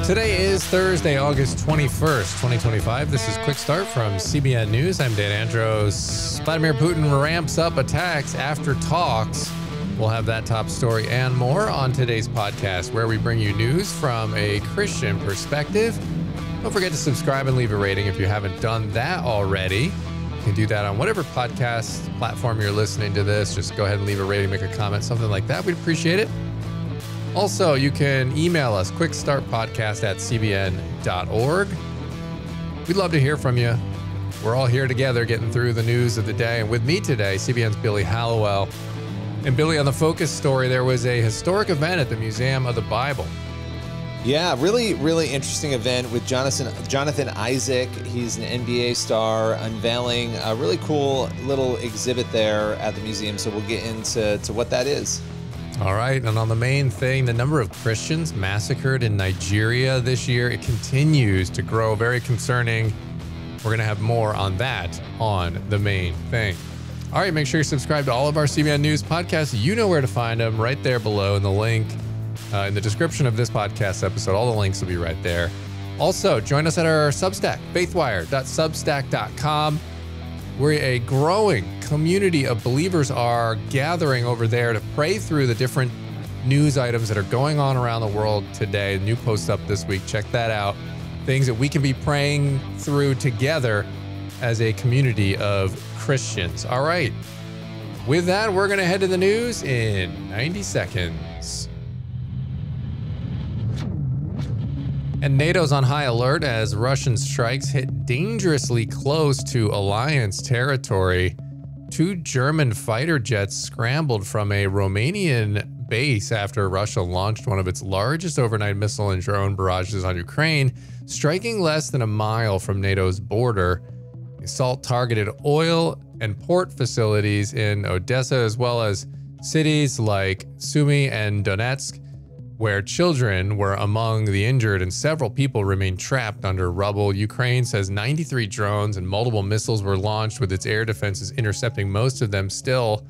Today is Thursday, August 21st, 2025. This is Quick Start from CBN News. I'm Dan Andros. Vladimir Putin ramps up attacks after talks. We'll have that top story and more on today's podcast, where we bring you news from a Christian perspective. Don't forget to subscribe and leave a rating if you haven't done that already. You can do that on whatever podcast platform you're listening to this. Just go ahead and leave a rating, make a comment, something like that. We'd appreciate it. Also, you can email us, quickstartpodcast@cbn.org. We'd love to hear from you. We're all here together getting through the news of the day. And with me today, CBN's Billy Hallowell. And Billy, on the Focus story, there was a historic event at the Museum of the Bible. Yeah, really interesting event with Jonathan Isaac. He's an NBA star, unveiling a really cool little exhibit there at the museum. So we'll get into what that is. All right, and on the main thing, the number of Christians massacred in Nigeria this year, it continues to grow. Very concerning. We're going to have more on that on the main thing. All right, make sure you subscribe to all of our CBN News podcasts. You know where to find them, right there below in the link in the description of this podcast episode. All the links will be right there. Also, join us at our Substack, faithwire.substack.com. We're a growing community of believers are gathering over there to pray through the different news items that are going on around the world today. New post up this week. Check that out. Things that we can be praying through together as a community of Christians. All right. With that, we're going to head to the news in 90 seconds. And NATO's on high alert as Russian strikes hit dangerously close to alliance territory. 2 German fighter jets scrambled from a Romanian base after Russia launched one of its largest overnight missile and drone barrages on Ukraine, striking less than a mile from NATO's border. The assault targeted oil and port facilities in Odessa, as well as cities like Sumy and Donetsk, where children were among the injured and several people remain trapped under rubble. Ukraine says 93 drones and multiple missiles were launched, with its air defenses intercepting most of them. Still,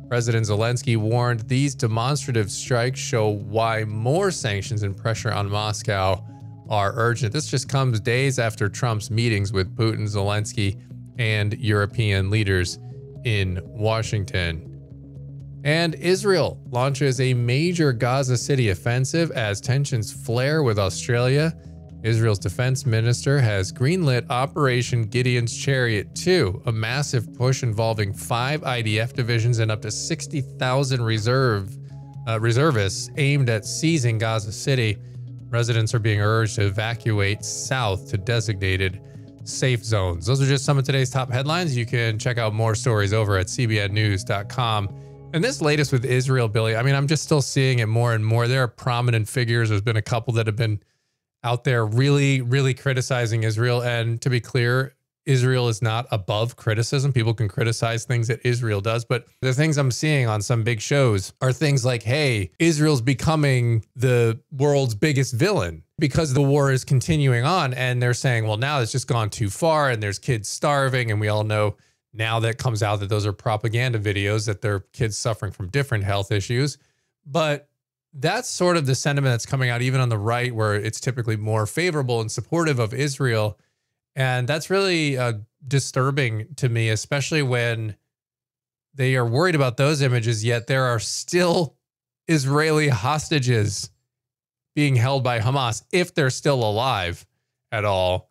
President Zelensky warned these demonstrative strikes show why more sanctions and pressure on Moscow are urgent. This just comes days after Trump's meetings with Putin, Zelensky, and European leaders in Washington. And Israel launches a major Gaza City offensive as tensions flare with Australia. Israel's defense minister has greenlit Operation Gideon's Chariot 2, a massive push involving 5 IDF divisions and up to 60,000 reservists aimed at seizing Gaza City. Residents are being urged to evacuate south to designated safe zones. Those are just some of today's top headlines. You can check out more stories over at cbnnews.com. And this latest with Israel, Billy, I mean, I'm just still seeing it more and more. There are prominent figures. There's been a couple that have been out there really criticizing Israel. And to be clear, Israel is not above criticism. People can criticize things that Israel does. But the things I'm seeing on some big shows are things like, hey, Israel's becoming the world's biggest villain because the war is continuing on. And they're saying, well, now it's just gone too far and there's kids starving. And we all know now that comes out that those are propaganda videos, that they're kids suffering from different health issues. But that's sort of the sentiment that's coming out even on the right, where it's typically more favorable and supportive of Israel. And that's really disturbing to me, especially when they are worried about those images, yet there are still Israeli hostages being held by Hamas, if they're still alive at all,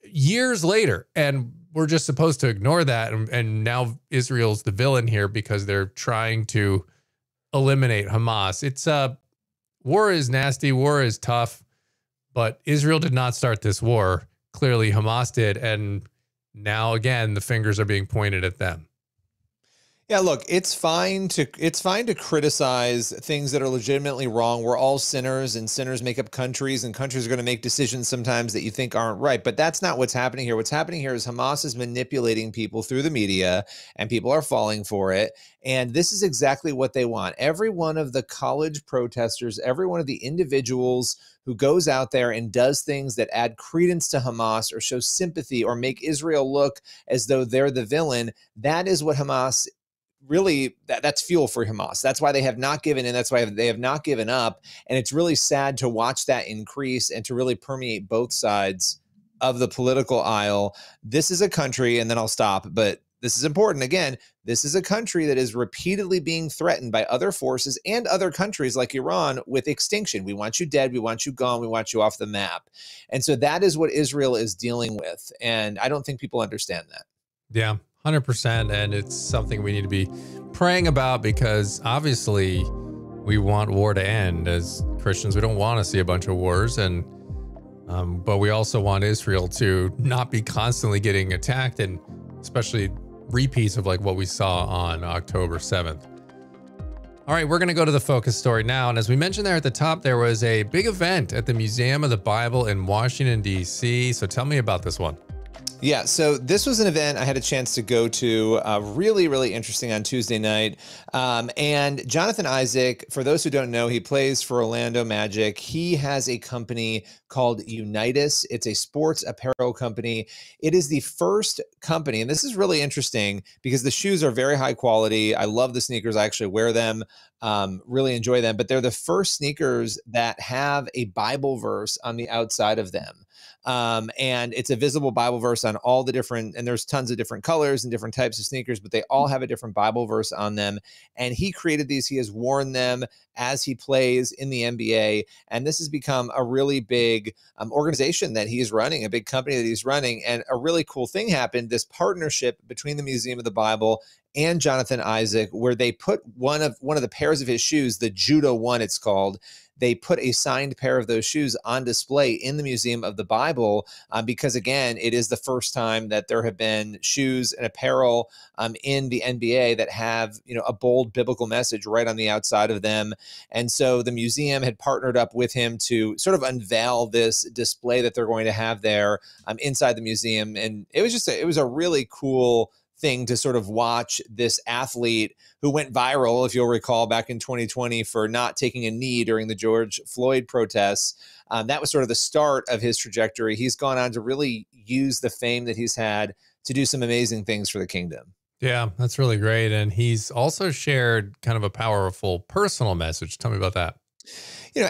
years later. And we're just supposed to ignore that. And now Israel's the villain here because they're trying to eliminate Hamas. It's war is nasty. War is tough, but Israel did not start this war. Clearly Hamas did. And now again, the fingers are being pointed at them. Yeah, look, it's fine to criticize things that are legitimately wrong. We're all sinners, and sinners make up countries, and countries are going to make decisions sometimes that you think aren't right. But that's not what's happening here. What's happening here is Hamas is manipulating people through the media, and people are falling for it. And this is exactly what they want. Every one of the college protesters, every one of the individuals who goes out there and does things that add credence to Hamas or show sympathy or make Israel look as though they're the villain, that is what Hamas really that's fuel for Hamas. That's why they have not given in. That's why they have not given up. And it's really sad to watch that increase and to really permeate both sides of the political aisle. This is a country, and then I'll stop, but this is important. Again, this is a country that is repeatedly being threatened by other forces and other countries like Iran with extinction. We want you dead. We want you gone. We want you off the map. And so that is what Israel is dealing with. And I don't think people understand that. Yeah, 100%. And it's something we need to be praying about, because obviously we want war to end. As Christians, we don't want to see a bunch of wars. But we also want Israel to not be constantly getting attacked, and especially repeats of like what we saw on October 7th. All right, we're going to go to the focus story now. And as we mentioned there at the top, there was a big event at the Museum of the Bible in Washington, D.C. So tell me about this one. Yeah, so this was an event I had a chance to go to, really, really interesting on Tuesday night. And Jonathan Isaac, for those who don't know, he plays for Orlando Magic. He has a company called Unitas. It's a sports apparel company. It is the first company, and this is really interesting because the shoes are very high quality. I love the sneakers. I actually wear them, really enjoy them, but they're the first sneakers that have a Bible verse on the outside of them. And it's a visible Bible verse on all the different, and there's tons of different colors and different types of sneakers, but they all have a different Bible verse on them. And he created these. He has worn them as he plays in the NBA. And this has become a really big organization that he's running, a big company that he's running. And a really cool thing happened, this partnership between the Museum of the Bible and Jonathan Isaac, where they put one of the pairs of his shoes, the Judah one, it's called. They put a signed pair of those shoes on display in the Museum of the Bible, because, again, it is the first time that there have been shoes and apparel in the NBA that have, a bold biblical message right on the outside of them. And so the museum had partnered up with him to sort of unveil this display that they're going to have there inside the museum. And it was a really cool thing to sort of watch this athlete who went viral, if you'll recall, back in 2020 for not taking a knee during the George Floyd protests. That was sort of the start of his trajectory. He's gone on to really use the fame that he's had to do some amazing things for the kingdom. Yeah, that's really great. And he's also shared kind of a powerful personal message. Tell me about that.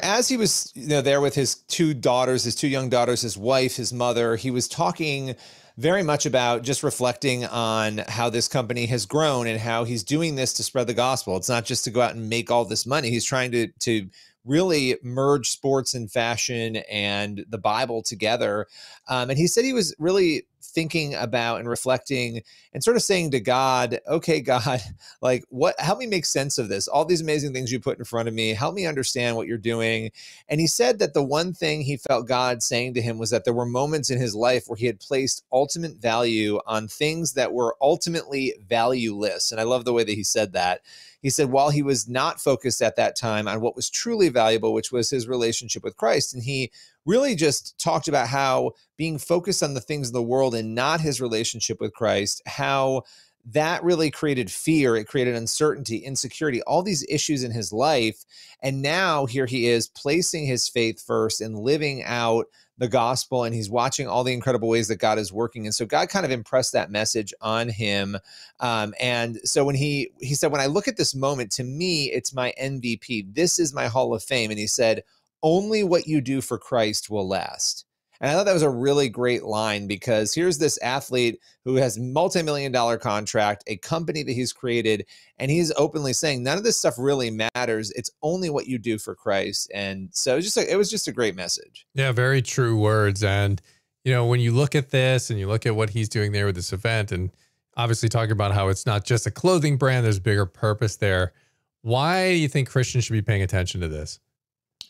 As he was, there with his two daughters, his two young daughters, his wife, his mother, he was talking very much about just reflecting on how this company has grown and how he's doing this to spread the gospel. It's not just to go out and make all this money. He's trying to really merge sports and fashion and the Bible together. And he said he was really thinking about and reflecting and sort of saying to God, okay, God, like, help me make sense of this. All these amazing things you put in front of me, help me understand what you're doing. And he said that the one thing he felt God saying to him was that there were moments in his life where he had placed ultimate value on things that were ultimately valueless. And I love the way that he said that. He said, while he was not focused at that time on what was truly valuable, which was his relationship with Christ. And he really just talked about how being focused on the things of the world and not his relationship with Christ, how that really created fear. It created uncertainty, insecurity, all these issues in his life. And now here he is placing his faith first and living out the gospel, and he's watching all the incredible ways that God is working. And so God kind of impressed that message on him. And so when he said, when I look at this moment, to me, it's my MVP. This is my Hall of Fame. And he said, only what you do for Christ will last. And I thought that was a really great line, because here's this athlete who has multi-million-dollar contract, a company that he's created, and he's openly saying none of this stuff really matters. It's only what you do for Christ. And so it was just a great message. Yeah, very true words. And, when you look at this and you look at what he's doing there with this event, and obviously talking about how it's not just a clothing brand, there's bigger purpose there. Why do you think Christians should be paying attention to this?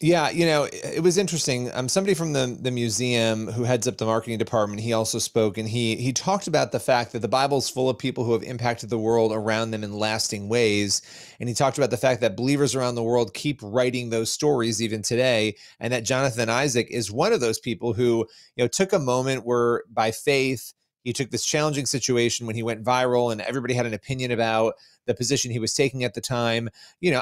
Yeah, it was interesting. Somebody from the museum who heads up the marketing department, he also spoke, and he talked about the fact that the Bible's full of people who have impacted the world around them in lasting ways. And he talked about the fact that believers around the world keep writing those stories even today, and that Jonathan Isaac is one of those people who, took a moment where by faith, he took this challenging situation when he went viral and everybody had an opinion about the position he was taking at the time.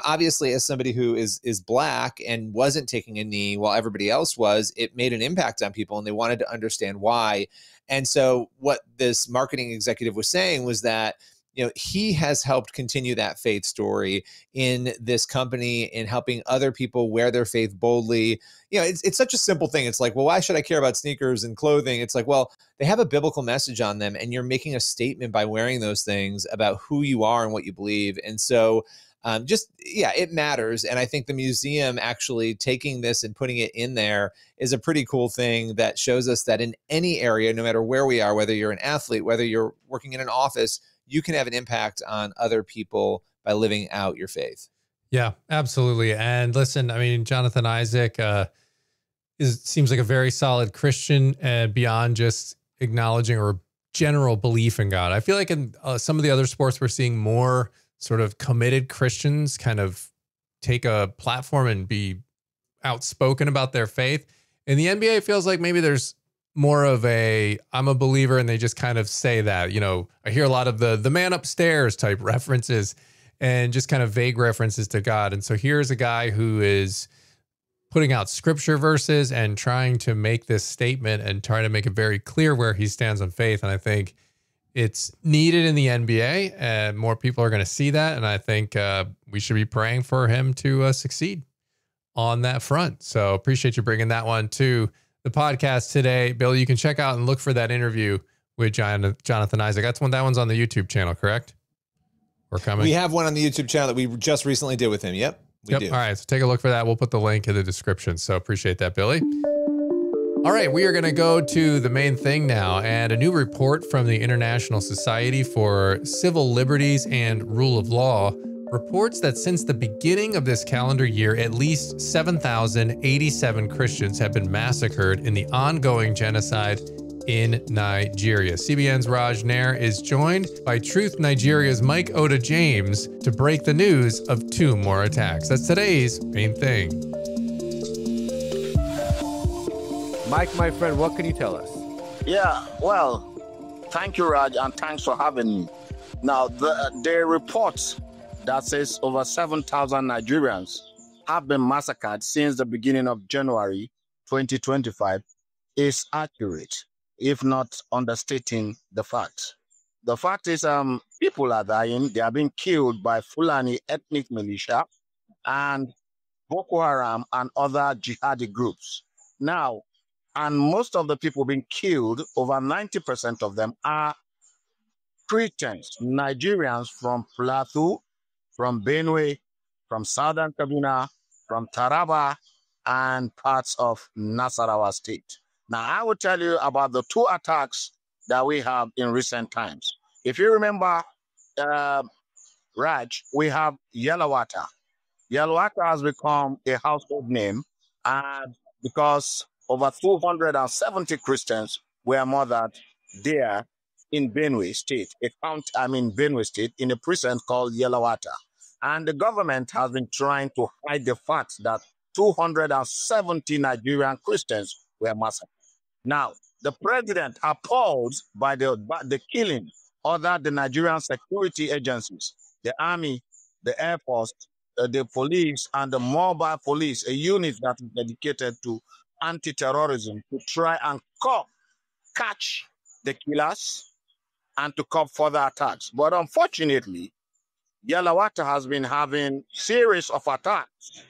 Obviously, as somebody who is Black and wasn't taking a knee while everybody else was, it made an impact on people, and they wanted to understand why. And so what this marketing executive was saying was that, he has helped continue that faith story in this company in helping other people wear their faith boldly. It's such a simple thing. It's like, well, why should I care about sneakers and clothing? It's like, well, they have a biblical message on them, and you're making a statement by wearing those things about who you are and what you believe. And so it matters. And I think the museum actually taking this and putting it in there is a pretty cool thing that shows us that in any area, no matter where we are, whether you're an athlete, whether you're working in an office, you can have an impact on other people by living out your faith. Yeah, absolutely. And listen, I mean, Jonathan Isaac seems like a very solid Christian, beyond just acknowledging or general belief in God. I feel like in some of the other sports, we're seeing more sort of committed Christians kind of take a platform and be outspoken about their faith. In the NBA, it feels like maybe there's more of I'm a believer, and they just kind of say that. I hear a lot of the man upstairs type references and just kind of vague references to God. And so here's a guy who is putting out scripture verses and trying to make this statement and trying to make it very clear where he stands on faith. And I think it's needed in the NBA, and more people are going to see that. And I think we should be praying for him to succeed on that front. So appreciate you bringing that one to the podcast today. Bill, you can check out and look for that interview with Jonathan Isaac. That one's on the YouTube channel, correct? We're coming. We have one on the YouTube channel that we just recently did with him. Yep, we do. All right, so take a look for that. We'll put the link in the description. So appreciate that, Billy. All right, we are going to go to the main thing now, and a new report from the International Society for Civil Liberties and Rule of Law reports that since the beginning of this calendar year, at least 7,087 Christians have been massacred in the ongoing genocide in Nigeria. CBN's Raj Nair is joined by Truth Nigeria's Mike Oda James to break the news of 2 more attacks. That's today's main thing. Mike, my friend, what can you tell us? Yeah, well, thank you, Raj, and thanks for having me. Now, the report that says over 7,000 Nigerians have been massacred since the beginning of January 2025 is accurate, if not understating the fact. The fact is, people are dying. They are being killed by Fulani ethnic militia and Boko Haram and other jihadi groups. Now, and most of the people being killed, over 90% of them are Christians, Nigerians from Plateau, from Benue, from Southern Kaduna, from Taraba, and parts of Nasarawa State. Now, I will tell you about the 2 attacks that we have in recent times. If you remember, Raj, we have Yelawata. Yelawata has become a household name, and because over 270 Christians were murdered there in Benue State, Benue State, in a prison called Yelawata. And the government has been trying to hide the fact that 270 Nigerian Christians were massacred. Now, the president, appalled by the killing, ordered the Nigerian security agencies, the army, the air force, the police, and the mobile police, a unit that is dedicated to anti-terrorism, to try and catch the killers and to curb further attacks. But unfortunately, Yelawata has been having series of attacks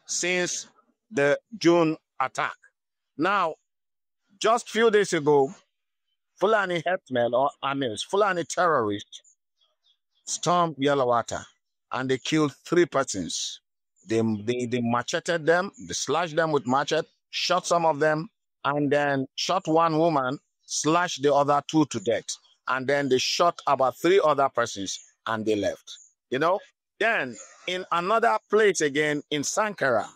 since the June attack. Now, just a few days ago, Fulani herdsmen or Amirs, Fulani terrorists, stormed Yelawata and they killed 3 persons. They macheted them, they slashed them with machete, shot some of them, and then shot 1 woman, slashed the other 2 to death. And then they shot about 3 other persons and they left. Then in another place again in Sankara,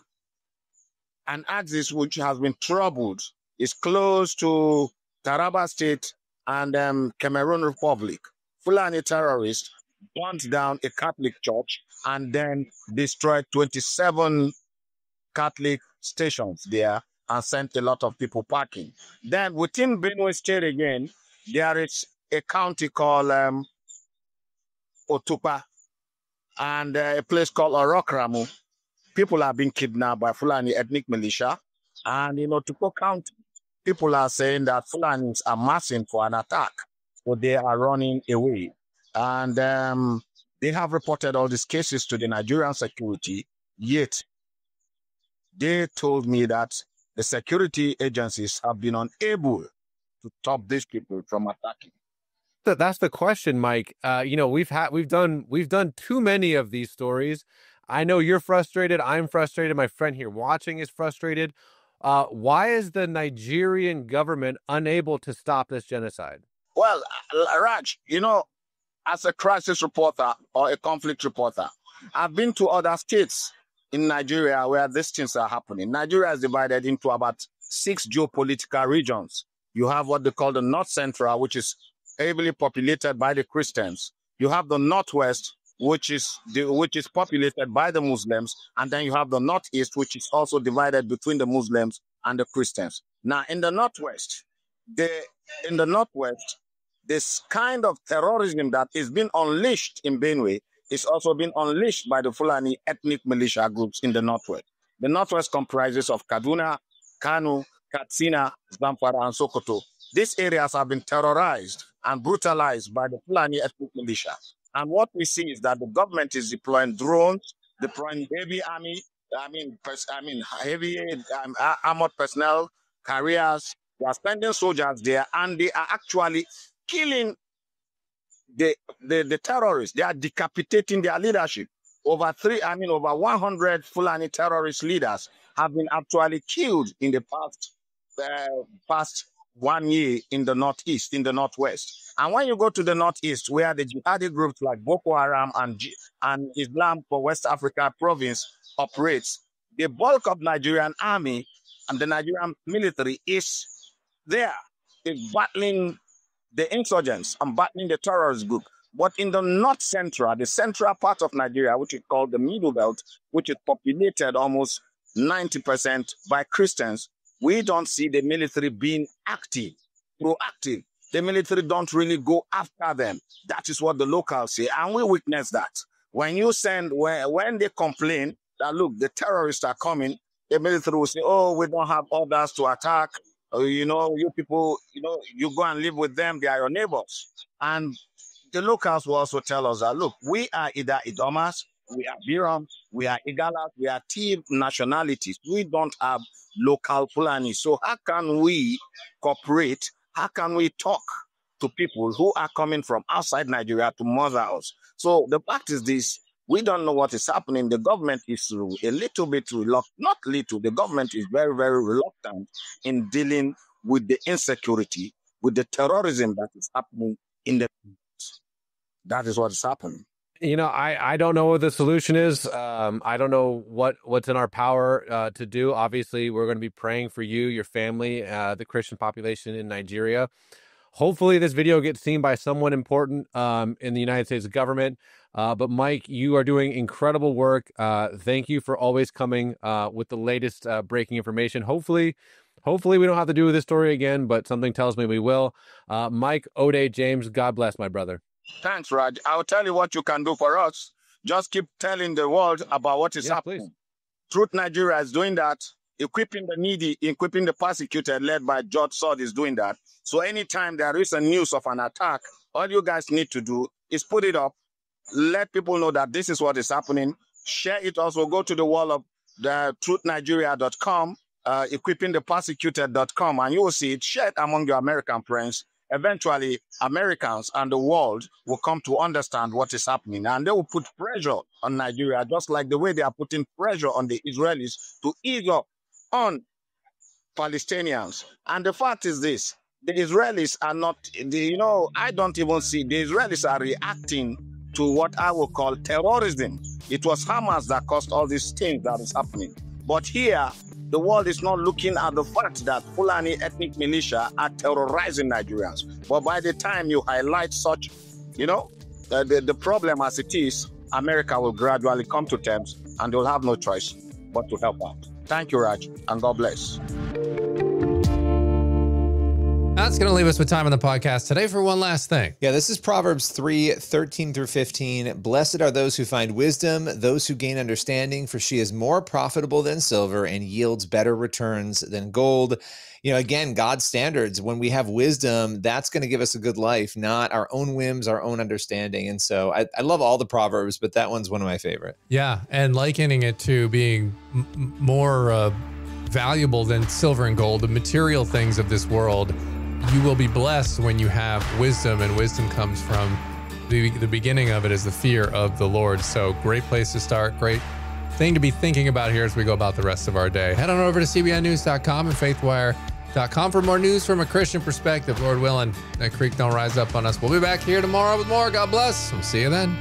an axis which has been troubled, is close to Taraba State and Cameroon Republic. Fulani terrorists burnt down a Catholic church and then destroyed 27 Catholic stations there and sent a lot of people packing. Then within Benue State again, there is a county called Otupa and a place called Orokramu. People are being kidnapped by Fulani ethnic militia. And in Otupa County, people are saying that Fulanis are massing for an attack, so they are running away. And they have reported all these cases to the Nigerian security, yet they told me that the security agencies have been unable to stop these people from attacking. That's the question, Mike. You know, we've done too many of these stories. I know you're frustrated. I'm frustrated. My friend here watching is frustrated. Why is the Nigerian government unable to stop this genocide? Well, Raj, you know, as a crisis reporter or a conflict reporter, I've been to other states in Nigeria where these things are happening. Nigeria is divided into about 6 geopolitical regions. You have what they call the North Central, which is heavily populated by the Christians. You have the Northwest, which is populated by the Muslims, and then you have the Northeast, which is also divided between the Muslims and the Christians. Now, in the Northwest, this kind of terrorism that is being unleashed in Benue is also being unleashed by the Fulani ethnic militia groups in the Northwest. The Northwest comprises of Kaduna, Kano, Katsina, Zamfara, and Sokoto. These areas have been terrorized and brutalized by the Fulani ethnic militia. And what we see is that the government is deploying drones, deploying heavy armored personnel, carriers. They are sending soldiers there, and they are actually killing the terrorists. They are decapitating their leadership. Over 100 Fulani terrorist leaders have been actually killed in the past 1 year in the Northeast, in the Northwest. And when you go to the Northeast, where the jihadi groups like Boko Haram and Islam for West Africa province operates, the bulk of Nigerian army and the Nigerian military is there, is battling the insurgents and battling the terrorist group. But in the North Central, the central part of Nigeria, which is called the Middle Belt, which is populated almost 90% by Christians, we don't see the military being proactive. The military don't really go after them. That is what the locals say, and we witness that. When they complain that, look, the terrorists are coming, the military will say, oh, we don't have orders to attack. You people, you go and live with them. They are your neighbors. And the locals will also tell us that, look, we are either Idomas, we are Biram, we are Igalas, we are Tiv nationalities. We don't have local Fulani. So how can we cooperate? How can we talk to people who are coming from outside Nigeria to murder us? So the fact is this: we don't know what is happening. The government is a little bit reluctant, not little, the government is very, very reluctant in dealing with the insecurity, with the terrorism that is happening in the. That is what is happening. You know, I don't know what the solution is. I don't know what's in our power to do. Obviously, we're going to be praying for you, your family, the Christian population in Nigeria. Hopefully, this video gets seen by someone important in the United States government. But Mike, you are doing incredible work. Thank you for always coming with the latest breaking information. Hopefully, we don't have to do this story again, but something tells me we will. Mike, Ode, James, God bless, my brother. Thanks, Raj. I'll tell you what you can do for us. Just keep telling the world about what is happening. Please. Truth Nigeria is doing that. Equipping the needy, equipping the persecuted, led by George Sword, is doing that. So anytime there is a news of an attack, all you guys need to do is put it up, let people know that this is what is happening. Share it also. Go to the wall of the truthnigeria.com, equippingthepersecuted.com, and you will see it. Share it among your American friends. Eventually, Americans and the world will come to understand what is happening, and they will put pressure on Nigeria, just like the way they are putting pressure on the Israelis to ease up on Palestinians. And the fact is this: the Israelis are not, I don't even see, the Israelis are reacting to what I will call terrorism. It was Hamas that caused all these things that is happening. But here, the world is not looking at the fact that Fulani ethnic militia are terrorizing Nigerians. But by the time you highlight such, the problem as it is, America will gradually come to terms and they'll have no choice but to help out. Thank you, Raj, and God bless. that's going to leave us with time on the podcast today for one last thing. Yeah, this is Proverbs 3:13 through 15. Blessed are those who find wisdom, those who gain understanding, for she is more profitable than silver and yields better returns than gold. You know, again, God's standards, when we have wisdom, that's going to give us a good life, not our own whims, our own understanding. And so I love all the Proverbs, but that one's one of my favorite. Yeah, and likening it to being more valuable than silver and gold, the material things of this world. You will be blessed when you have wisdom, and wisdom comes from the beginning of it is the fear of the Lord. So great place to start. Great thing to be thinking about here as we go about the rest of our day. Head on over to cbnnews.com and faithwire.com for more news from a Christian perspective. Lord willing, that creek don't rise up on us. We'll be back here tomorrow with more. God bless. We'll see you then.